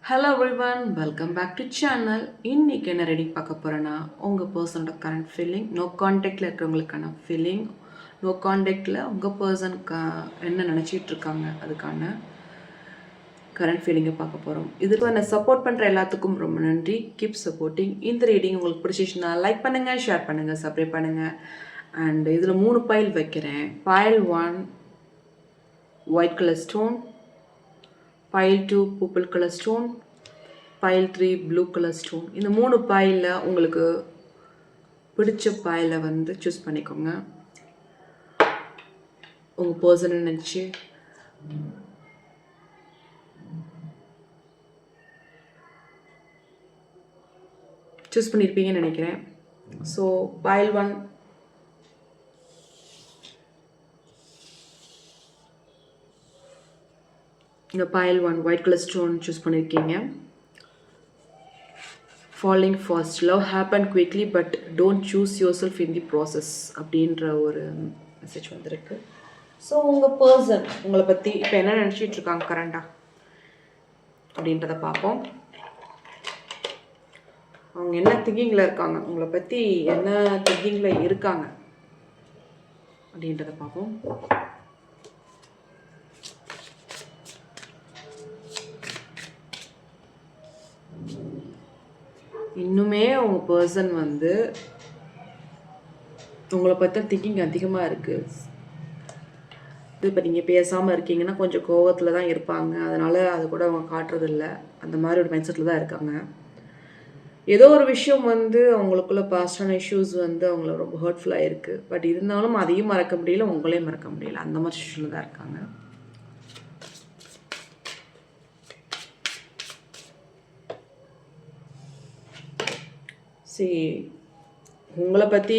Hello everyone, welcome back to channel. இன்னைக்கு என்ன ready பார்க்க போறேன்னா உங்க பர்சனோட கரண்ட் ஃபீலிங், நோ கான்டாக்ட்ல இருக்கிறவங்களுக்கான ஃபீலிங், நோ கான்டாக்ட்ல உங்க பர்சன் என்ன நினைச்சிட்டு இருக்காங்க அதுக்கான கரண்ட் ஃபீலிங்கை பார்க்க போறோம். இதுக்கு என்ன சப்போர்ட் பண்ற எல்லாத்துக்கும் ரொம்ப நன்றி. Keep supporting. இந்த ரீடிங் உங்களுக்கு பிடிச்சிச்சுன்னா லைக் பண்ணுங்க, ஷேர் பண்ணுங்க, சப்ஸ்கிரைப் பண்ணுங்க. அண்ட் இதுல 3 பைல் வைக்கிறேன். File 1 white colour stone, pile 2 purple color stone, pile 3 blue color stone. இந்த 3 பைல்ல உங்களுக்கு பிடிச்ச பைலை வந்து சூஸ் பண்ணிக்கோங்க. உங்க பர்சன் நினைச்சு சூஸ் பண்ணியிருப்பீங்கன்னு நினைக்கிறேன். ஸோ பைல் 1 இந்த pile 1 white colour stone choose பண்ணியிருக்கீங்க. Falling fast, love happen quickly but don't choose yourself in the process அப்படின்ற ஒரு மெசேஜ் வந்திருக்கு. ஸோ உங்கள் பர்சன் உங்களை பற்றி இப்போ என்ன நினச்சிட்டு இருக்காங்க கரண்டாக அப்படின்றத பார்ப்போம். அவங்க என்ன திங்கிங்கில் இருக்காங்க, உங்களை பற்றி என்ன திங்கிங்கில் இருக்காங்க அப்படின்றத பார்ப்போம். இன்னுமே உங்கள் பர்சன் வந்து உங்களை பற்றி திங்கிங் அதிகமாக இருக்குது. இப்போ நீங்கள் பேசாமல் இருக்கீங்கன்னா கொஞ்சம் கோவத்தில் தான் இருப்பாங்க. அதனால் அது கூட அவங்க காட்டுறதில்ல. அந்த மாதிரி ஒரு மைண்ட் செட்டில் தான் இருக்காங்க. ஏதோ ஒரு விஷயம் வந்து அவங்களுக்குள்ள பாஸ்டான இஷ்யூஸ் வந்து அவங்கள ரொம்ப ஹர்ட்ஃபுல்லாக இருக்குது. பட் இருந்தாலும் அதையும் மறக்க முடியல, உங்களையும் மறக்க முடியல. அந்த மாதிரி சுச்சுவேஷனில் தான் இருக்காங்க. சரி, உங்களை பற்றி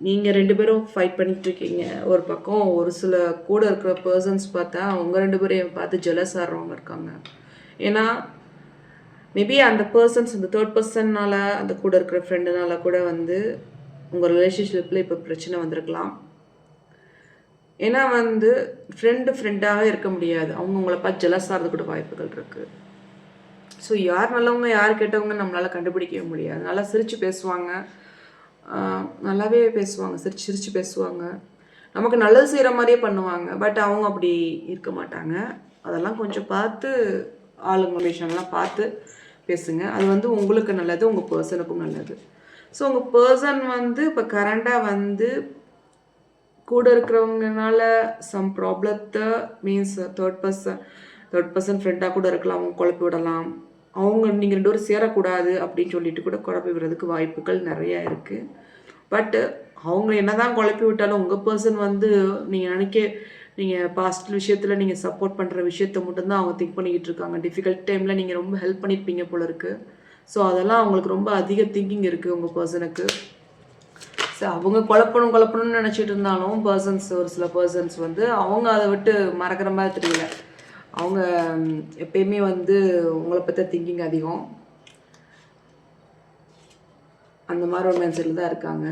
நீங்கள் 2 பேரும் ஃபைட் பண்ணிகிட்ருக்கீங்க. ஒரு பக்கம் ஒரு சில கூட இருக்கிற பர்சன்ஸ் பார்த்தா அவங்க 2 பேரையும் பார்த்து ஜெலஸ் ஆடுறவங்க இருக்காங்க. ஏன்னா மேபி அந்த பர்சன்ஸ் அந்த தேர்ட் பர்சன்னால், அந்த கூட இருக்கிற ஃப்ரெண்டுனால கூட வந்து உங்கள் ரிலேஷன்ஷிப்பில் இப்போ பிரச்சனை வந்திருக்கலாம். ஏன்னா வந்து ஃப்ரெண்டாகவே இருக்க முடியாது. அவங்க உங்களை பார்த்து ஜெலஸ் ஆகிறது கூட வாய்ப்புகள் இருக்குது. ஸோ யார் நல்லவங்க யார் கெட்டவங்க நம்மளால் கண்டுபிடிக்கவே முடியாது. நல்லா சிரித்து பேசுவாங்க, நல்லாவே பேசுவாங்க, சிரித்து பேசுவாங்க, நமக்கு நல்லது செய்கிற மாதிரியே பண்ணுவாங்க. பட் அவங்க அப்படி இருக்க மாட்டாங்க. அதெல்லாம் கொஞ்சம் பார்த்து ஆளுங்க விஷயம்லாம் பார்த்து பேசுங்க. அது வந்து உங்களுக்கு நல்லது, உங்கள் பர்சனுக்கும் நல்லது. ஸோ உங்கள் பர்சன் வந்து இப்போ கரண்டாக வந்து கூட இருக்கிறவங்கனால சம் ப்ராப்ளத்தை மீன்ஸ் தேர்ட் பர்சன் ஃப்ரெண்டாக கூட இருக்கலாம், அவங்க குழப்பி விடலாம். அவங்க நீங்கள் 2 பேரும் சேரக்கூடாது அப்படின்னு சொல்லிட்டு கூட குழப்பி விடுறதுக்கு வாய்ப்புகள் நிறையா இருக்குது. பட்டு அவங்க என்ன தான் குழப்பி விட்டாலும் உங்கள் பர்சன் வந்து நீங்கள் பாஸ்ட் விஷயத்தில் நீங்கள் சப்போர்ட் பண்ணுற விஷயத்த மட்டும்தான் அவங்க திங்க் பண்ணிக்கிட்டு இருக்காங்க. டிஃபிகல்ட் டைமில் நீங்கள் ரொம்ப ஹெல்ப் பண்ணியிருப்பீங்க போல இருக்குது. ஸோ அதெல்லாம் அவங்களுக்கு ரொம்ப அதிக திங்கிங் இருக்குது உங்கள் பர்சனுக்கு. ஸோ அவங்க குழப்பணும்னு நினச்சிட்டு இருந்தாலும் ஒரு சில பர்சன்ஸ் வந்து அவங்க அதை விட்டு மறக்கிற மாதிரி தெரியல. அவங்க எப்பயுமே வந்து உங்களை பற்றி திங்கிங் அதிகம். அந்த மாதிரி ஒரு மைண்ட் செட்டில் தான் இருக்காங்க.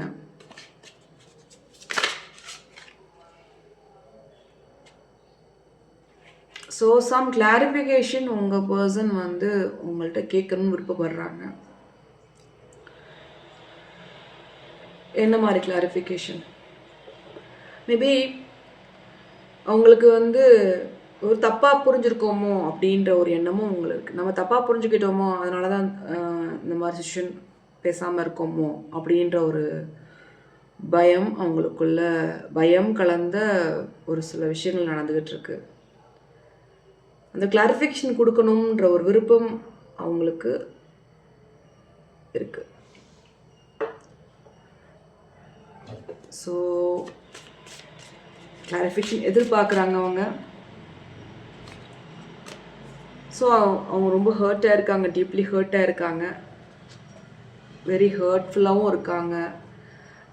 ஸோ சம் கிளாரிஃபிகேஷன் உங்கள் பர்சன் வந்து உங்கள்கிட்ட கேட்கணும்னு விருப்பப்படுறாங்க. என்ன மாதிரி கிளாரிஃபிகேஷன்? மேபி அவங்களுக்கு வந்து ஒரு தப்பாக புரிஞ்சுருக்கோமோ அப்படின்ற ஒரு எண்ணமும் உங்களுக்கு, நம்ம தப்பாக புரிஞ்சுக்கிட்டோமோ அதனால தான் இந்த மாதிரி சிச்சுவேஷன் பேசாமல் இருக்கோமோ அப்படின்ற ஒரு பயம் அவங்களுக்குள்ள, பயம் கலந்த ஒரு சில விஷயங்கள் நடந்துக்கிட்டு இருக்கு. அந்த கிளாரிஃபிகேஷன் கொடுக்கணுன்ற ஒரு விருப்பம் அவங்களுக்கு இருக்கு. ஸோ கிளாரிஃபிகேஷன் எதிர்பார்க்குறாங்க அவங்க. ஸோ அவங்க ரொம்ப ஹர்ட்டாக இருக்காங்க, டீப்லி ஹர்ட்டாக இருக்காங்க, வெரி ஹர்ட்ஃபுல்லாகவும் இருக்காங்க.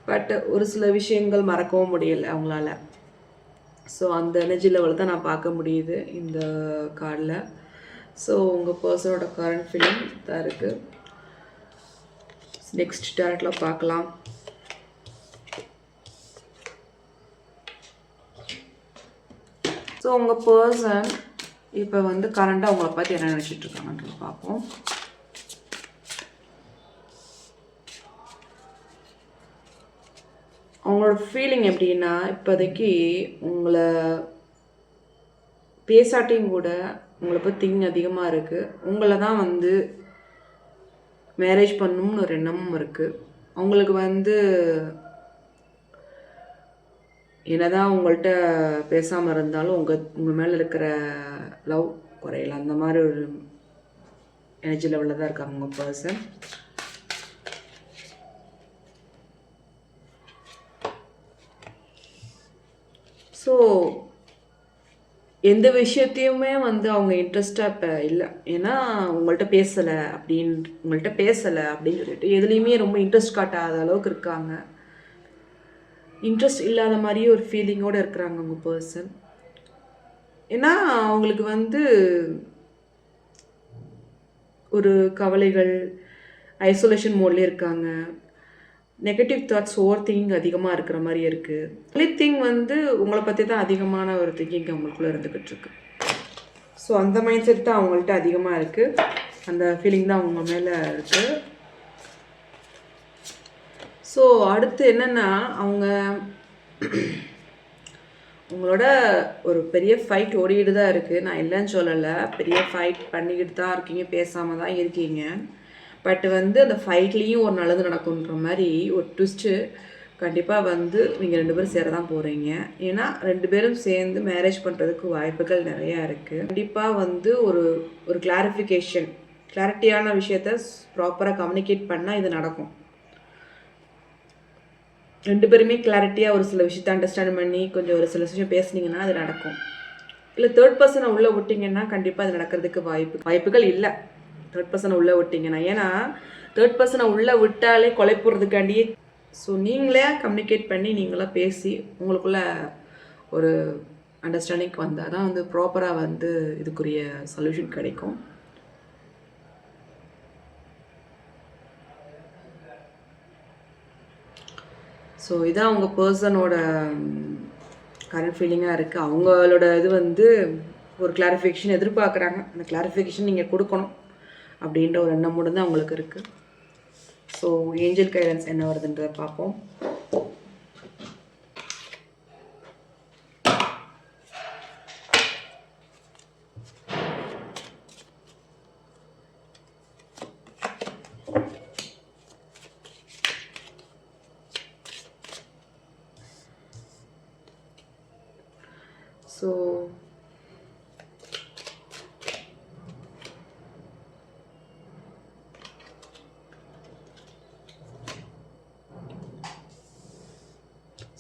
பட் ஒரு சில விஷயங்கள் மறக்கவும் முடியலை அவங்களால. ஸோ அந்த எனர்ஜி லெவல் தான் நான் பார்க்க முடியுது இந்த கார்டில். ஸோ உங்கள் பர்சனோட கரண்ட் ஃபீலிங் தான் இருக்குது. நெக்ஸ்ட் டேரக்டில் பார்க்கலாம். ஸோ உங்கள் பர்சன் இப்போ வந்து கரண்டாக அவங்கள பார்த்து என்ன நினச்சிட்டு இருக்காங்கன்றது பார்ப்போம். அவங்களோட ஃபீலிங் எப்படின்னா, இப்போதைக்கு உங்களை பேசாட்டியும் கூட உங்களை பற்றி திங்க் அதிகமாக இருக்குது. உங்களை தான் வந்து மேரேஜ் பண்ணணும்னு ஒரு எண்ணமும் இருக்குது. அவங்களுக்கு வந்து என்னதான் உங்கள்கிட்ட பேசாமல் இருந்தாலும் உங்கள் மேலே இருக்கிற லவ் குறையல. அந்த மாதிரி ஒரு எனர்ஜி லெவலில் தான் இருக்காங்க உங்கள் பர்சன். ஸோ எந்த விஷயத்தையுமே வந்து அவங்க இன்ட்ரெஸ்டாக இப்போ இல்லை. ஏன்னா உங்கள்கிட்ட பேசலை அப்படின்னு சொல்லிட்டு எதுலேயுமே ரொம்ப இன்ட்ரெஸ்ட் காட்டாத அளவுக்கு இருக்காங்க. இன்ட்ரெஸ்ட் இல்லாத மாதிரியே ஒரு ஃபீலிங்கோடு இருக்கிறாங்க உங்கள் பர்சன். ஏன்னா அவங்களுக்கு வந்து ஒரு கவலைகள், ஐசோலேஷன் மோட்லேயே இருக்காங்க. நெகட்டிவ் தாட்ஸ், ஓவர் திங்கிங் அதிகமாக இருக்கிற மாதிரி இருக்குது. ஒன்லி திங் வந்து உங்களை பற்றி தான் அதிகமான ஒரு திங்கிங் அவங்களுக்குள்ளே இருந்துக்கிட்டு இருக்கு. ஸோ அந்த மைண்ட் செட் தான் அவங்கள்ட்ட அதிகமாக இருக்குது. அந்த ஃபீலிங் தான் அவங்க மேலே இருக்குது. ஸோ அடுத்து என்னென்னா, உங்களோட ஒரு பெரிய ஃபைட் ஓடிக்கிட்டு தான் இருக்குது. நான் இல்லைன்னு சொல்லலை, பெரிய ஃபைட் பண்ணிக்கிட்டு தான் இருக்கீங்க, பேசாமல் தான் இருக்கீங்க. பட் வந்து அந்த ஃபைட்லேயும் ஒரு நல்லது நடக்குன்ற மாதிரி ஒரு ட்விஸ்ட்டு கண்டிப்பாக வந்து நீங்கள் 2 பேரும் சேர தான் போகிறீங்க. ஏன்னா 2 பேரும் சேர்ந்து மேரேஜ் பண்ணுறதுக்கு வாய்ப்புகள் நிறையா இருக்குது. கண்டிப்பாக வந்து ஒரு கிளாரிட்டியான விஷயத்த ப்ராப்பராக கம்யூனிகேட் பண்ணால் இது நடக்கும். 2 பேருமே கிளாரிட்டியாக ஒரு சில விஷயத்தை அண்டர்ஸ்டாண்ட் பண்ணி கொஞ்சம் ஒரு சில விஷயம் பேசுனீங்கன்னா அது நடக்கும். இல்லை தேர்ட் பர்சனை உள்ளே விட்டிங்கன்னா கண்டிப்பாக அது நடக்கிறதுக்கு வாய்ப்புகள் இல்லை. தேர்ட் பர்சனை உள்ளே விட்டிங்கன்னா, ஏன்னா தேர்ட் பர்சனை உள்ளே விட்டாலே கொலை போடுறதுக்காண்டியே. ஸோ நீங்களே கம்யூனிகேட் பண்ணி நீங்களாக பேசி உங்களுக்குள்ள ஒரு அண்டர்ஸ்டாண்டிங் வந்தால் தான் வந்து ப்ராப்பராக வந்து இதுக்குரிய சொல்யூஷன் கிடைக்கும். ஸோ இதான் உங்கள் பர்சனோட கரண்ட் ஃபீலிங்காக இருக்குது. அவங்களோட இது வந்து ஒரு கிளாரிஃபிகேஷன் எதிர்பார்க்குறாங்க. அந்த கிளாரிஃபிகேஷன் நீங்கள் கொடுக்கணும் அப்படின்ற ஒரு எண்ணமோடு தான் அவங்களுக்கு இருக்குது. ஸோ ஏஞ்சல் கைடன்ஸ் என்ன வருதுன்றதை பார்ப்போம்.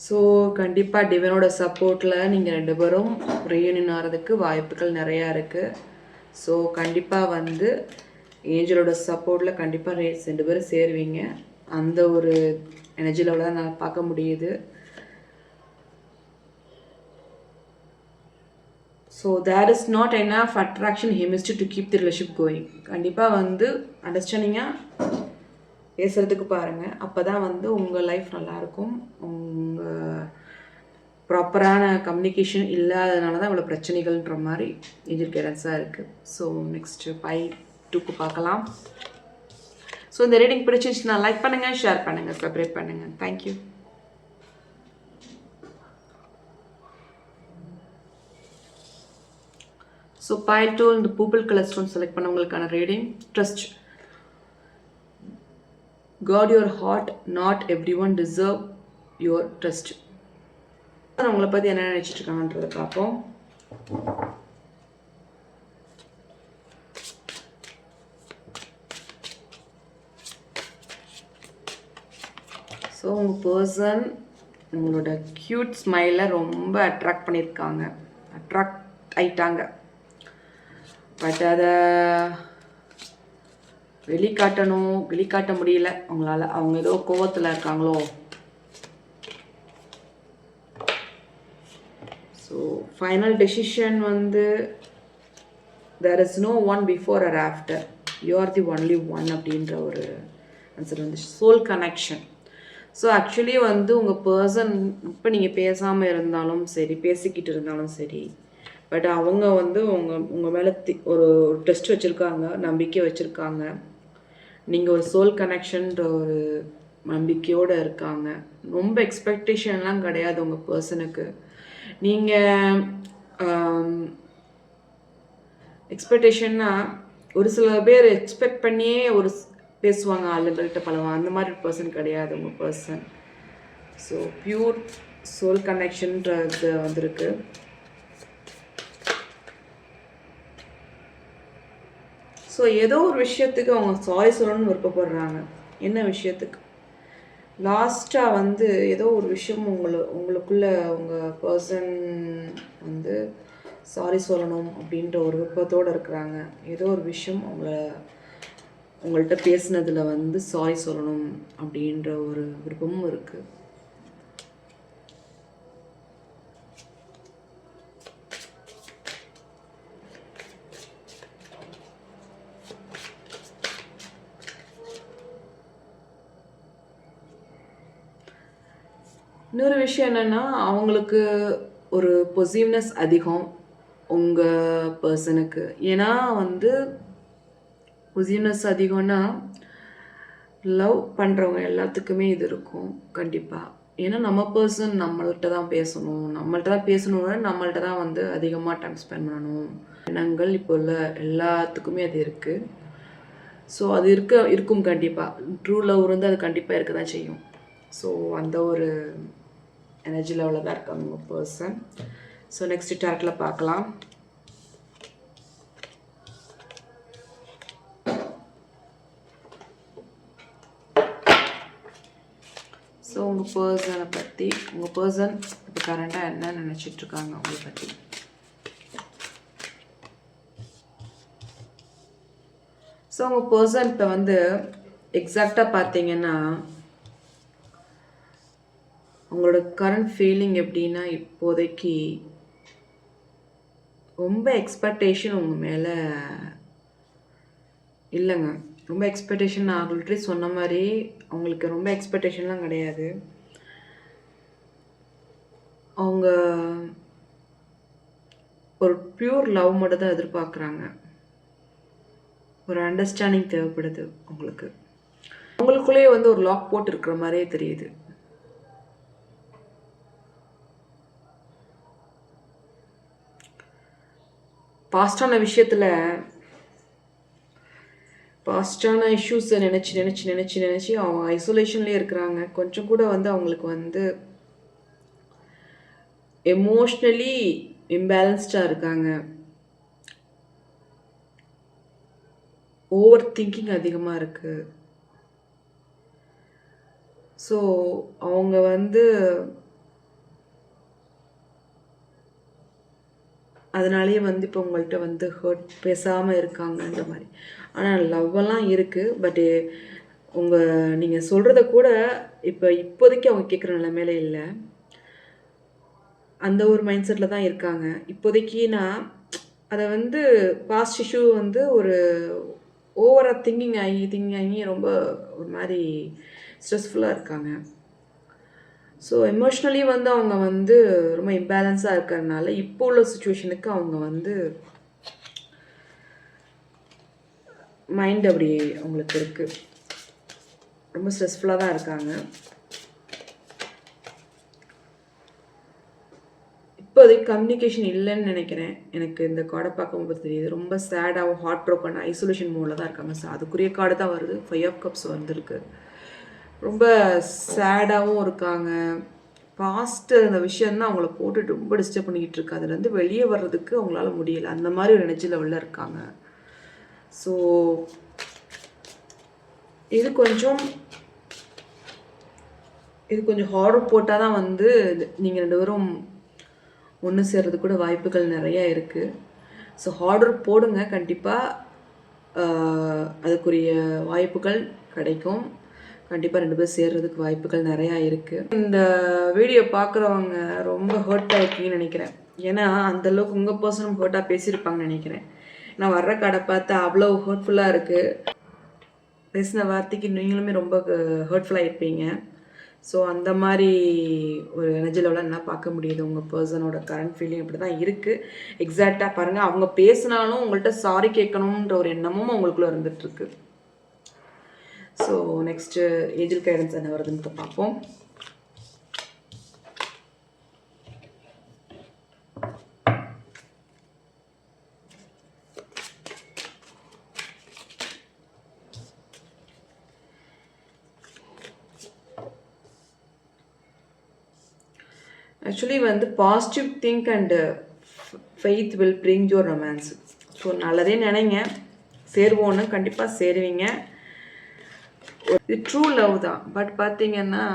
ஸோ கண்டிப்பாக டிவைனோட சப்போர்ட்டில் நீங்கள் 2 பேரும் ரீயூனியன் ஆகிறதுக்கு வாய்ப்புகள் நிறையா இருக்குது. ஸோ கண்டிப்பாக வந்து ஏஞ்சலோட சப்போர்ட்டில் கண்டிப்பாக 2 பேரும் சேருவீங்க. அந்த ஒரு எனர்ஜி லெவலில் தான் நான் பார்க்க முடியுது. So there is not enough attraction chemistry to keep the relationship going. கண்டிப்பாக வந்து அண்டர்ஸ்டாண்டிங்காக பேசுகிறதுக்கு பாருங்கள். அப்போ தான் வந்து உங்கள் லைஃப் நல்லாயிருக்கும். உங்கள் ப்ராப்பரான கம்யூனிகேஷன் இல்லாததுனால தான் இவ்வளோ பிரச்சனைகள்ன்ற மாதிரி ஏஞ்சல் கைடன்ஸாக இருக்குது. ஸோ நெக்ஸ்ட்டு பை 2க்கு பார்க்கலாம். ஸோ இந்த ரீடிங் பிடிச்சிருச்சுன்னா லைக் பண்ணுங்கள், ஷேர் பண்ணுங்கள், சப்ஸ்கிரைப் பண்ணுங்கள். தேங்க்யூ. ஸோ பைல் 2 இந்த பர்பிள் கலர் ஸ்டோன் செலக்ட் பண்ணவங்களுக்கான reading. Trust God your heart, not everyone deserve your trust. உங்களை பற்றி என்ன நினச்சிட்டு இருக்காங்கன்றதை பார்ப்போம். ஸோ உங்கள் பர்சன் உங்களோட க்யூட் ஸ்மைலை ரொம்ப அட்ராக்ட் பண்ணியிருக்காங்க, அட்ராக்ட் ஆயிட்டாங்க. பட் அதை வெளிக்காட்ட முடியல அவங்களால. அவங்க ஏதோ கோவத்தில் இருக்காங்களோ. ஸோ ஃபைனல் டெசிஷன் வந்து there is no one before or after, you are the only one அப்படின்ற ஒரு ஆன்சர் வந்து சோல் கனெக்ஷன். ஸோ ஆக்சுவலி வந்து உங்கள் பர்சன் இப்போ நீங்கள் பேசாமல் இருந்தாலும் சரி, பேசிக்கிட்டு இருந்தாலும் சரி, பட் அவங்க வந்து உங்கள் மேலே ஒரு டெஸ்ட் வச்சுருக்காங்க, நம்பிக்கை வச்சுருக்காங்க. நீங்கள் ஒரு சோல் கனெக்ஷன்ற ஒரு நம்பிக்கையோடு இருக்காங்க. ரொம்ப எக்ஸ்பெக்டேஷன்லாம் கிடையாது உங்கள் பர்சனுக்கு. நீங்கள் எக்ஸ்பெக்டேஷன்னா ஒரு சில பேர் எக்ஸ்பெக்ட் பண்ணியே பேசுவாங்க, ஆளுங்கள்கிட்ட பழவாங்க. அந்த மாதிரி பர்சன் கிடையாது உங்கள் பர்சன். ஸோ பியூர் சோல் கனெக்ஷன்றது வந்திருக்கு. ஸோ ஏதோ ஒரு விஷயத்துக்கு அவங்க சாரி சொல்லணும்னு விருப்பப்படுறாங்க. என்ன விஷயத்துக்கு? லாஸ்ட்டாக வந்து ஏதோ ஒரு விஷயம் உங்களுக்குள்ள உங்கள் பர்சன் வந்து சாரி சொல்லணும் அப்படின்ற ஒரு விருப்பத்தோடு இருக்கிறாங்க. ஏதோ ஒரு விஷயம் உங்கள்கிட்ட பேசுனதில் வந்து சாரி சொல்லணும் அப்படின்ற ஒரு விருப்பமும் இருக்குது. இன்னொரு விஷயம் என்னென்னா, அவங்களுக்கு ஒரு பொசிட்டிவ்னஸ் அதிகம் உங்கள் பர்சனுக்கு. ஏன்னா வந்து பொசிட்டிவ்னஸ் அதிகம்னா லவ் பண்ணுறவங்க எல்லாத்துக்குமே இது இருக்கும் கண்டிப்பாக. ஏன்னா நம்ம பர்சன் நம்மள்கிட்ட தான் பேசணும், நம்மள்கிட்ட தான் வந்து அதிகமாக டைம் ஸ்பெண்ட் பண்ணணும். எண்ணங்கள் இப்போ உள்ள எல்லாத்துக்குமே அது இருக்குது. ஸோ அது இருக்கும் கண்டிப்பாக. ட்ரூ லவ் இருந்து அது கண்டிப்பாக இருக்க தான் செய்யும். ஸோ அந்த ஒரு எனர்ஜி லெவலில் தான் இருக்காங்க உங்கள் பர்சன். ஸோ நெக்ஸ்ட் டாரட்டில் பார்க்கலாம். ஸோ உங்கள் பர்சன் இப்போ கரண்டாக என்ன நினச்சிட்ருக்காங்க உங்களை பற்றி? ஸோ உங்கள் பர்சன் இப்போ வந்து எக்ஸாக்டாக பார்த்தீங்கன்னா உங்களோட கரண்ட் ஃபீலிங் எப்படின்னா, இப்போதைக்கு ரொம்ப எக்ஸ்பெக்டேஷன் உங்கள் மேலே இல்லைங்க. ரொம்ப எக்ஸ்பெக்டேஷன் நான் ஆல்ரெடி சொன்ன மாதிரி அவங்களுக்கு ரொம்ப எக்ஸ்பெக்டேஷன்லாம் கிடையாது. அவங்க ஒரு பியூர் லவ் மட்டும் தான் எதிர்பார்க்குறாங்க. ஒரு அண்டர்ஸ்டாண்டிங் தேவைப்படுது உங்களுக்கு. உங்களுக்குள்ளேயே வந்து ஒரு லாக் போட்டு இருக்கிற மாதிரியே தெரியுது. பாஸ்டான இஷ்யூஸை நினச்சி அவங்க ஐசோலேஷன்லேயே இருக்கிறாங்க. கொஞ்சம் கூட வந்து அவங்களுக்கு வந்து எமோஷ்னலி இம்பேலன்ஸ்டாக இருக்காங்க. ஓவர் திங்கிங் அதிகமாக இருக்குது. ஸோ அவங்க வந்து அதனாலேயே வந்து இப்போ உங்கள்கிட்ட வந்து பேசாமல் இருக்காங்கன்ற மாதிரி. ஆனால் லவ்வெல்லாம் இருக்குது. பட்டு நீங்கள் சொல்கிறத கூட இப்போதைக்கு அவங்க கேட்குற நிலைமையில இல்லை. அந்த ஒரு மைண்ட் செட்டில் தான் இருக்காங்க இப்போதைக்கு. நான் அதை வந்து பாஸ்ட் இஷ்யூ வந்து ஒரு ஓவராக திங்கிங் ஆகி ரொம்ப ஒரு மாதிரி ஸ்ட்ரெஸ்ஃபுல்லாக இருக்காங்க. ஸோ எமோஷ்னலி வந்து அவங்க வந்து ரொம்ப இம்பேலன்ஸாக இருக்கிறதுனால இப்போ உள்ள சுச்சுவேஷனுக்கு அவங்க வந்து மைண்ட் அப்படி அவங்களுக்கு இருக்குது. ரொம்ப ஸ்ட்ரெஸ்ஃபுல்லாக தான் இருக்காங்க. இப்போதைக்கு கம்யூனிகேஷன் இல்லைன்னு நினைக்கிறேன். எனக்கு இந்த கார்டை பார்க்கும்போது தெரியுது. ரொம்ப சேடாகவும் ஹார்ட் ப்ரோக்கன் ஐசோலேஷன் மோடில் தான் இருக்காங்க. ஸோ அதுக்குரிய கார்டு தான் வருது. 5 ஆஃப் கப்ஸ் வந்திருக்கு. ரொம்ப சேடாகவும் இருக்காங்க. பாஸ்ட்டு அந்த விஷயந்தான் அவங்கள போட்டு ரொம்ப டிஸ்டர்ப் பண்ணிக்கிட்டு இருக்கு. அதுலேருந்து வெளியே வர்றதுக்கு அவங்களால முடியலை. அந்த மாதிரி ஒரு எனர்ஜி லெவலில் இருக்காங்க. ஸோ இது கொஞ்சம் ஹார்ட் போட்டால் தான் வந்து நீங்கள் 2 பேரும் ஒன்று சேர்றது கூட வாய்ப்புகள் நிறையா இருக்குது. ஸோ ஹார்டர் போடுங்க. கண்டிப்பாக அதுக்குரிய வாய்ப்புகள் கிடைக்கும். கண்டிப்பாக 2 பேர் சேர்றதுக்கு வாய்ப்புகள் நிறையா இருக்குது. இந்த வீடியோ பார்க்குறவங்க ரொம்ப ஹர்ட் ஆகிருக்கீங்கன்னு நினைக்கிறேன். ஏன்னா அந்தளவுக்கு உங்கள் பர்சனும் ஹர்ட்டாக பேசியிருப்பாங்கன்னு நினைக்கிறேன். நான் வர்ற கடை பார்த்தா அவ்வளோ ஹர்ட்ஃபுல்லாக இருக்குது. பேசின வார்த்தைக்கு நீங்களுமே ரொம்ப ஹர்ட்ஃபுல்லாக இருப்பீங்க. ஸோ அந்த மாதிரி ஒரு எனர்ஜி லெவலில் என்ன பார்க்க முடியுது. உங்கள் பர்சனோட கரண்ட் ஃபீலிங் இப்படி தான் இருக்குது. எக்ஸாக்டாக பாருங்கள், அவங்க பேசினாலும் உங்கள்கிட்ட சாரி கேட்கணுன்ற ஒரு எண்ணமும் அவங்களுக்குள்ளே இருந்துகிட்ருக்கு. ஸோ நெக்ஸ்ட்டு ஏஞ்சல் கைடன்ஸ் என்ன வருதுன்னு பார்ப்போம். ஆக்சுவலி வந்து positive think and faith will bring your romance. So நல்லதே நினைங்க, சேருவோன்னு கண்டிப்பாக சேருவீங்க. இது ட்ரூ லவ் தான். பட் பார்த்தீங்கன்னா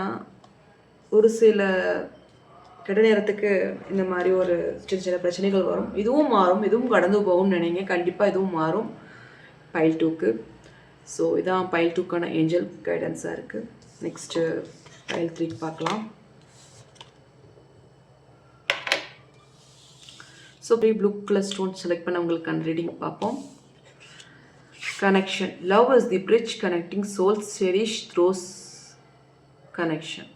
ஒரு சில கெட்ட நேரத்துக்கு இந்த மாதிரி ஒரு சின்ன சின்ன பிரச்சனைகள் வரும். இதுவும் மாறும், இதுவும் கடந்து போகும்னு நினைங்க. கண்டிப்பாக இதுவும் மாறும் பைல் 2க்கு. ஸோ இதான் பைல் 2க்கான ஏஞ்சல் கைடன்ஸாக இருக்குது. நெக்ஸ்ட்டு பைல் 3க்கு பார்க்கலாம். So blue colour stone select பண்ணவங்களுக்கான ரீடிங் பார்ப்போம். Connection. Love is the bridge connecting souls, cherish those connection.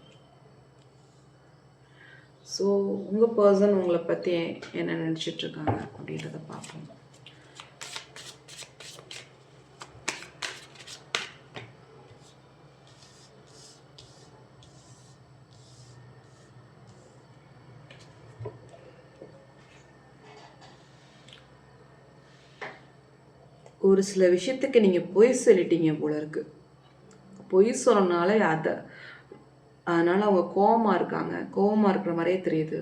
So உங்கள் பர்சன் உங்களை பற்றி என்ன நினச்சிட்ருக்காங்க அப்படின்றத பார்ப்போம். ஒரு சில விஷயத்துக்கு நீங்கள் பொய் சொல்லிட்டீங்க போல இருக்கு. பொய் சொன்னனால அதனால் அவங்க கோபமாக இருக்காங்க. கோபமாக இருக்கிற மாதிரியே தெரியுது.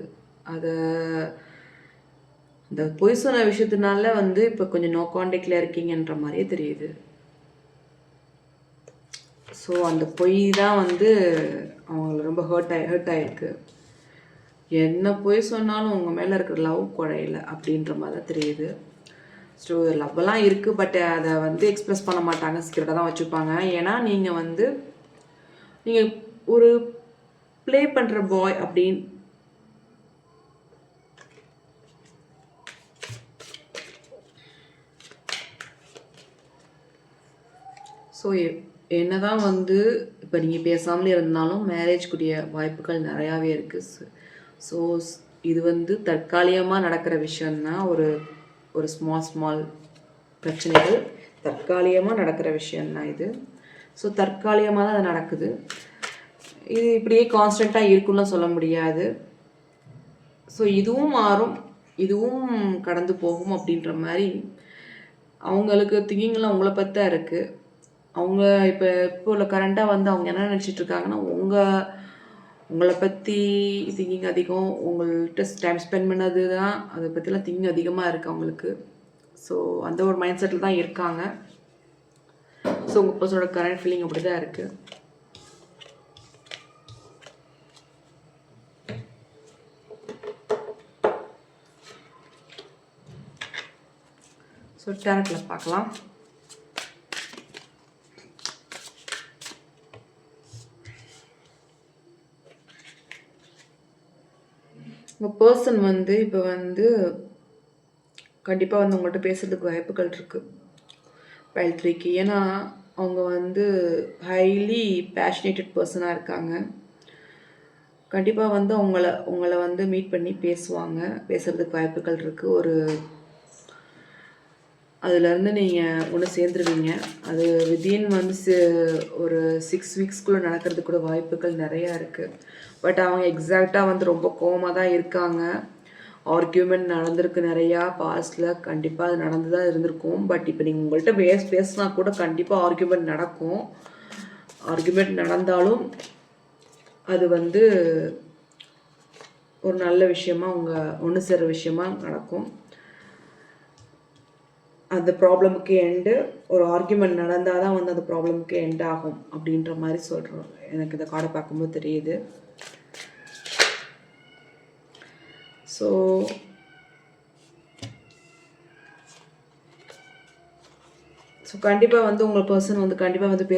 இந்த பொய் சொன்ன விஷயத்தினால வந்து இப்போ கொஞ்சம் நோ கான்டாக்டில் இருக்கீங்கன்ற மாதிரியே தெரியுது. ஸோ அந்த பொய் தான் வந்து அவங்களுக்கு ரொம்ப ஹர்ட் ஆகிருக்கு. என்ன பொய் சொன்னாலும் உங்கள் மேலே இருக்கிற லவ் குறையல அப்படின்ற மாதிரி தான் தெரியுது. ஸோ லவ்வெல்லாம் இருக்குது, பட் அதை வந்து எக்ஸ்ப்ரெஸ் பண்ண மாட்டாங்க, சீக்கிரட்டாக தான் வச்சுருப்பாங்க. ஏன்னா நீங்கள் ஒரு ப்ளே பண்ணுற பாய் அப்படின்னு ஸோ என்னதான் வந்து இப்போ நீங்கள் பேசாமலே இருந்தாலும் மேரேஜ்க்குரிய வாய்ப்புகள் நிறையாவே இருக்குது. ஸோ இது வந்து தற்காலிகமாக நடக்கிற விஷயம்தான். ஒரு ஸ்மால் பிரச்சனைகள் தற்காலிகமாக நடக்கிற விஷயந்தான் இது. ஸோ தற்காலிகமாக தான் அது நடக்குது. இது இப்படியே கான்ஸ்டண்ட்டாக இருக்குன்னு சொல்ல முடியாது. ஸோ இதுவும் மாறும், இதுவும் கடந்து போகும் அப்படின்ற மாதிரி அவங்களுக்கு திங்கிங்லாம் உங்களை பற்றி தான் இருக்குது. அவங்க இப்போ உள்ள கரண்ட்டாக வந்து அவங்க என்ன நினச்சிட்டு இருக்காங்கன்னா, உங்களை பற்றி திங்கிங் அதிகம், உங்கள்கிட்ட டைம் ஸ்பெண்ட் பண்ணது தான், அதை பற்றிலாம் திங்கிங் அதிகமாக இருக்குது அவங்களுக்கு. ஸோ அந்த ஒரு மைண்ட் செட்டில் தான் இருக்காங்க. ஸோ உங்கள் பர்சனோட கரண்ட் ஃபீலிங் அப்படி தான் இருக்குது. ஸோ டேரட்டில் பார்க்கலாம். உங்கள் பர்சன் வந்து இப்போ வந்து கண்டிப்பாக வந்து உங்கள்கிட்ட பேசுகிறதுக்கு வாய்ப்புகள் இருக்குது பைல் 3க்கு. ஏன்னா அவங்க வந்து ஹைலி பேஷனேட்டட் பர்சனாக இருக்காங்க. கண்டிப்பாக வந்து உங்களை வந்து மீட் பண்ணி பேசுகிறதுக்கு வாய்ப்புகள் இருக்குது. அதுலேருந்து நீங்கள் ஒன்று சேர்ந்துருவீங்க. அது வித்தின் வந்து ஒரு 6 வீக்ஸ்க்குள்ளே நடக்கிறதுக்கு கூட வாய்ப்புகள் நிறையா இருக்குது. பட் அவங்க எக்ஸாக்டாக வந்து ரொம்ப கோவமாக தான் இருக்காங்க. ஆர்கியூமெண்ட் நடந்திருக்கு நிறையா பாஸ்டில். கண்டிப்பாக அது நடந்து தான் இருந்திருக்கும். பட் இப்போ நீங்கள் உங்கள்கிட்ட பேசினா கூட கண்டிப்பாக ஆர்கியூமெண்ட் நடக்கும். ஆர்கியூமெண்ட் நடந்தாலும் அது வந்து ஒரு நல்ல விஷயமா அவங்க ஒன்று சேர்ற விஷயமா நடக்கும். அந்த ப்ராப்ளமுக்கு எண்டு ஒரு ஆர்கியூமெண்ட் நடந்தால் தான் வந்து அந்த ப்ராப்ளமுக்கு எண்ட் ஆகும் அப்படின்ற மாதிரி சொல்கிறோம். எனக்கு இந்த கார்டை பார்க்கும்போது தெரியுது. ஸோ கண்டிப்பாக வந்து உங்கள் பர்சன் வந்து கண்டிப்பாக வந்து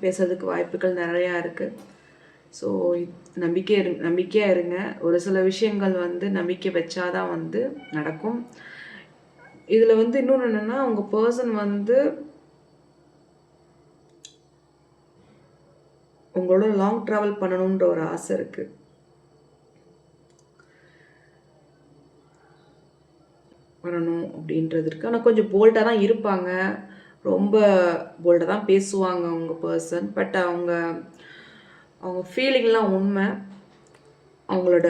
பேசுறதுக்கு வாய்ப்புகள் நிறையா இருக்குது. ஸோ நம்பிக்கையாக இருங்க. ஒரு சில விஷயங்கள் வந்து நம்பிக்கை வச்சாதான் வந்து நடக்கும். இதில் வந்து இன்னொன்று என்னென்னா, உங்கள் பர்சன் வந்து உங்களோட லாங் ட்ராவல் பண்ணணுன்ற ஒரு ஆசை இருக்குது. பண்ணணும் அப்படின்றது இருக்குது. ஆனால் கொஞ்சம் போல்டாக தான் இருப்பாங்க. ரொம்ப போல்டாக தான் பேசுவாங்க அவங்க பர்சன். பட் அவங்க ஃபீலிங்லாம் உண்மை. அவங்களோட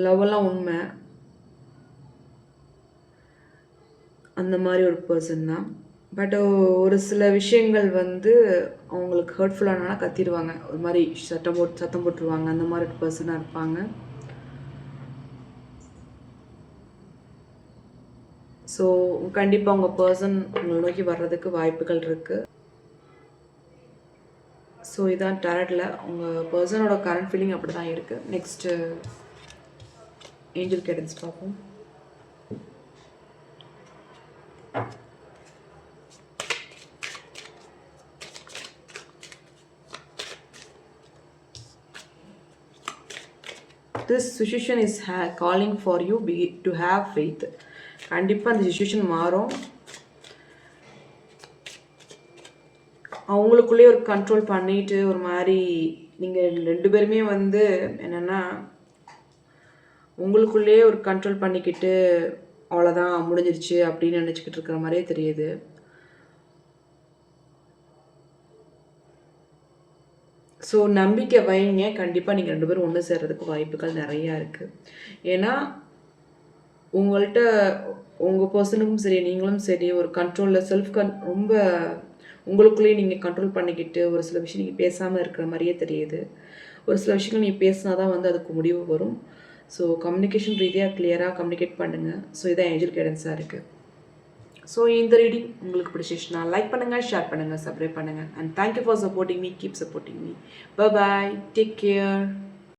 லவ்வெல்லாம் உண்மை. அந்த மாதிரி ஒரு பர்சன் தான். பட் ஒரு சில விஷயங்கள் வந்து அவங்களுக்கு ஹர்ட்ஃபுல்லானால கத்திடுவாங்க. ஒரு மாதிரி சத்தம் போட்டுருவாங்க. அந்த மாதிரி ஒரு பர்சனாக இருப்பாங்க. ஸோ கண்டிப்பாக உங்கள் பர்சன் உங்களை நோக்கி வர்றதுக்கு வாய்ப்புகள் இருக்குது. ஸோ இதான் டேரட்டில் உங்கள் பர்சனோட கரண்ட் ஃபீலிங் அப்படி தான் இருக்குது. நெக்ஸ்ட்டு ஏஞ்சல் கைடன்ஸ் பார்ப்போம். This situation is calling for you to have faith. கண்டிப்பாக அந்த சிச்சுவேஷன் மாறும். அவங்களுக்குள்ளேயே ஒரு கண்ட்ரோல் பண்ணிட்டு ஒரு மாதிரி நீங்கள் 2 பேருமே வந்து என்னென்னா உங்களுக்குள்ளேயே ஒரு கண்ட்ரோல் பண்ணிக்கிட்டு அவ்வளோதான் முடிஞ்சிருச்சு அப்படின்னு நினச்சிக்கிட்டு இருக்கிற மாதிரியே தெரியுது. ஸோ நம்பிக்கை வைங்க. கண்டிப்பாக நீங்கள் 2 பேரும் ஒன்று சேர்றதுக்கு வாய்ப்புகள் நிறையா இருக்குது. ஏன்னா உங்கள்கிட்ட உங்கள் பர்சனுக்கும் சரி நீங்களும் சரி ஒரு கண்ட்ரோலில் ரொம்ப உங்களுக்குள்ளேயே நீங்கள் கண்ட்ரோல் பண்ணிக்கிட்டு ஒரு சில விஷயம் நீங்கள் பேசாமல் இருக்கிற மாதிரியே தெரியுது. ஒரு சில விஷயங்கள் நீங்கள் பேசினா தான் வந்து அதுக்கு முடிவு வரும். ஸோ கம்யூனிகேஷன் ரீதியாக கிளியராக கம்யூனிகேட் பண்ணுங்கள். ஸோ இதான் ஏஞ்சல் கைடன்ஸாக இருக்குது. ஸோ இந்த ரீடிங் உங்களுக்கு பிடிச்சிச்சுன்னா லைக் பண்ணுங்கள், ஷேர் பண்ணுங்கள், சப்ஸ்கிரைப் பண்ணுங்கள். And thank you for supporting me. Keep supporting me. Bye bye. Take care.